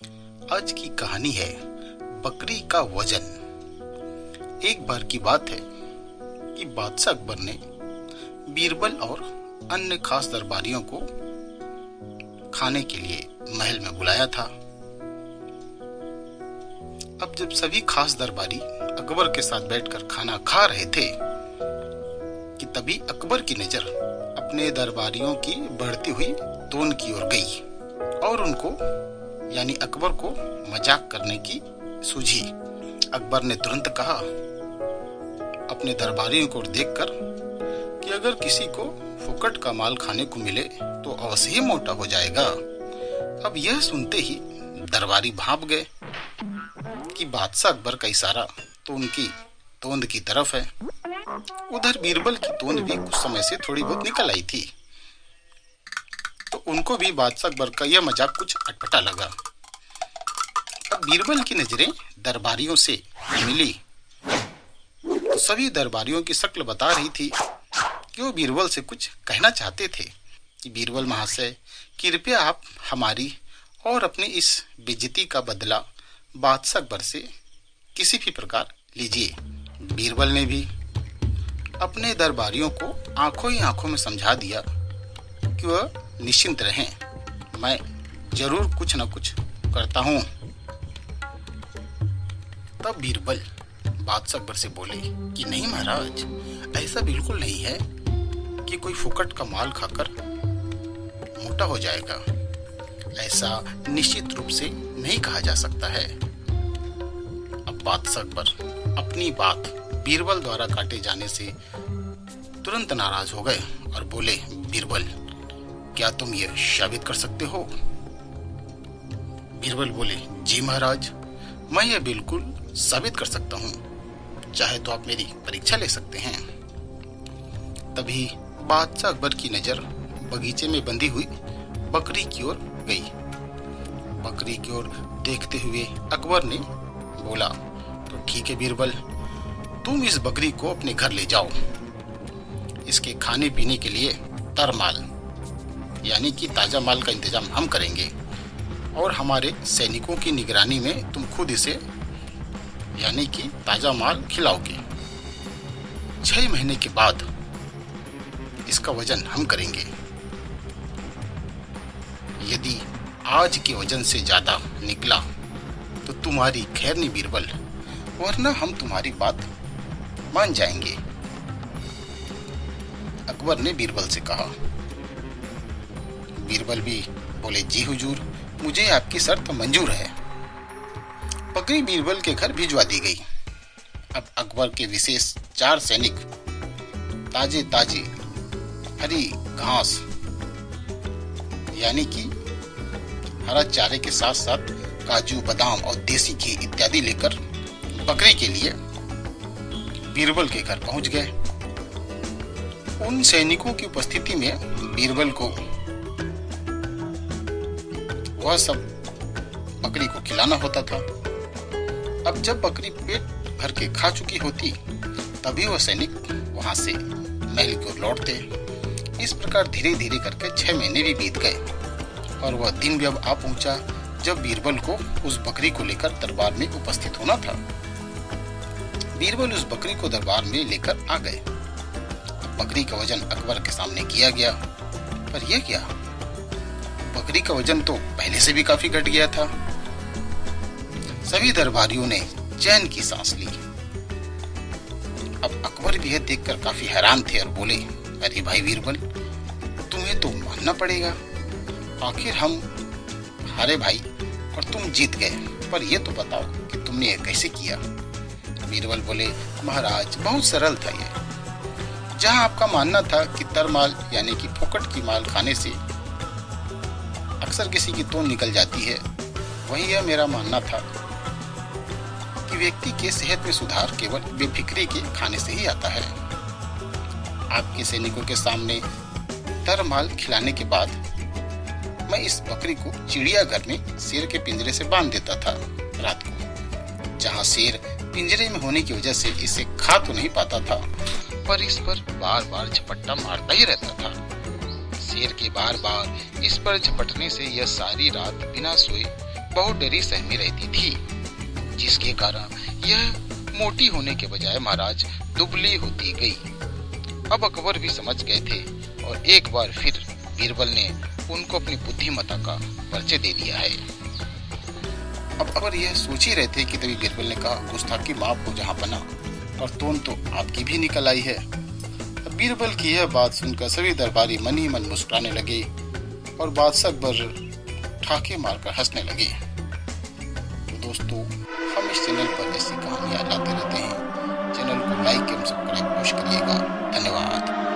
आज की कहानी है बकरी का वजन। एक बार की बात है कि बादशाह अकबर ने बीरबल और अन्य खास दरबारियों को खाने के लिए महल में बुलाया था। अब जब सभी खास दरबारी अकबर के साथ बैठकर खाना खा रहे थे कि तभी अकबर की नजर अपने दरबारियों की बढ़ती हुई तोन की ओर गई और उनको यानी अकबर को मजाक करने की सूझी। अकबर ने तुरंत कहा अपने दरबारियों को देखकर कि अगर किसी को फुकट का माल खाने को मिले तो अवश्य ही मोटा हो जाएगा। अब यह सुनते ही दरबारी भाप गए कि बादशाह अकबर का इशारा तो उनकी तोंद की तरफ है। उधर बीरबल की तोंद भी कुछ समय से थोड़ी बहुत निकल आई थी, तो उनको भी बादशाह अकबर का यह मजाक कुछ अटपटा लगा। अब बीरबल की नजरें दरबारियों से मिली तो सभी दरबारियों की शक्ल बता रही थी कि वो बीरबल से कुछ कहना चाहते थे कि बीरबल महाशय, कृपया आप हमारी और अपनी इस बेइज्जती का बदला बादशाह अकबर से किसी भी प्रकार लीजिए। बीरबल ने भी अपने दरबारियों को आंखों ही आंखों में समझा दिया कि वह निश्चिंत रहें, मैं जरूर कुछ न कुछ करता हूं। तब बीरबल बादशाह अकबर से बोले कि नहीं महाराज, ऐसा बिल्कुल नहीं है कि कोई फुकट का माल खाकर मोटा हो जाएगा। ऐसा निश्चित रूप से नहीं कहा जा सकता है। अब बादशाह अकबर अपनी बात बीरबल द्वारा काटे जाने से तुरंत नाराज हो गए और बोले, बीरबल, क्या तुम ये साबित कर सकते हो? बीरबल बोले, जी महाराज, मैं ये बिल्कुल साबित कर सकता हूँ, चाहे तो आप मेरी परीक्षा ले सकते हैं। तभी बादशाह अकबर की नजर बगीचे में बंधी हुई बकरी की ओर गई। बकरी की ओर देखते हुए अकबर ने बोला, तो ठीक है बीरबल, तुम इस बकरी को अपने घर ले जाओ। इसके खाने पीने के लिए तरमाल यानी कि ताजा माल का इंतजाम हम करेंगे और हमारे सैनिकों की निगरानी में तुम खुद इसे यानी कि ताजा माल खिलाओगे। 6 महीने के बाद इसका वजन हम करेंगे। यदि आज के वजन से ज्यादा निकला तो तुम्हारी खैर नहीं बीरबल, वरना हम तुम्हारी बात मान जाएंगे। अकबर ने बीरबल से कहा। बीरबल भी बोले, जी हुजूर, मुझे आपकी शर्त मंजूर है। बकरी बीरबल के घर भिजवा दी गई। अब अकबर के विशेष 4 सैनिक ताजे ताजे हरी घास यानी कि हरा चारे के साथ साथ काजू, बादाम और देसी घी इत्यादि लेकर बकरी के लिए बीरबल के घर पहुंच गए। उन सैनिकों की उपस्थिति में बीरबल को वह सब बकरी को खिलाना होता था। अब जब बकरी पेट भर के खा चुकी होती तभी वह सैनिक वहां से महल की ओर लौटते। इस प्रकार धीरे धीरे करके 6 महीने भी बीत गए और वह दिन भी अब आ पहुंचा जब बीरबल को उस बकरी को लेकर दरबार में उपस्थित होना था। बीरबल उस बकरी को दरबार में लेकर आ गए। बकरी का वजन अकबर के सामने किया गया, पर यह क्या, बकरी का वजन तो पहले से भी काफी घट गया था। सभी दरबारियों ने चैन की सांस ली। अब अकबर भी यह देखकर काफी हैरान थे और बोले, अरे भाई बीरबल, तुम्हें तो मानना पड़ेगा, आखिर हम हारे भाई और तुम जीत गए, पर यह तो बताओ कि तुमने यह कैसे किया? बीरबल बोले, महाराज, बहुत सरल था यह। जहां आपका मानना था कि तरमाल यानी कि फुकट की माल खाने से अक्सर किसी की तोंद निकल जाती है, वही यह मेरा मानना था कि व्यक्ति के सेहत में सुधार केवल बेफिक्री के खाने से ही आता है। आपके सैनिकों के सामने तरमाल खिलाने के बाद मैं इस बकरी को चिड़ियाघर में शेर के पिंजरे से बांध देता था रात को, जहां शेर पिंजरे में होने की वजह से इसे खा तो नहीं पाता था, पर इस पर बार बार झपट्टा मारता ही रहता था। शेर के बार बार इस पर झपटने से यह सारी रात बिना सोए बहुत डरी सहमी रहती थी, जिसके कारण यह मोटी होने के बजाय महाराज दुबली होती गई। अब अकबर भी समझ गए थे और एक बार फिर बीरबल ने उनको अपनी बुद्धिमत्ता का परिचय दे दिया है। अब अकबर यह सोच ही रहे थे कि तभी बीरबल ने कहा, गुस्ताखी माफ हो जहां पना, और टोन तो आपकी भी निकल आई है। अब बीरबल की यह बात सुनकर सभी दरबारी मन ही मन मुस्कुराने लगे और बादशाह अकबर ठाके मारकर हंसने लगे। तो दोस्तों, हम इस चैनल पर ऐसी कहानियां लाते रहते हैं। चैनल को लाइक एवं सब्सक्राइब अवश्य करिएगा। धन्यवाद।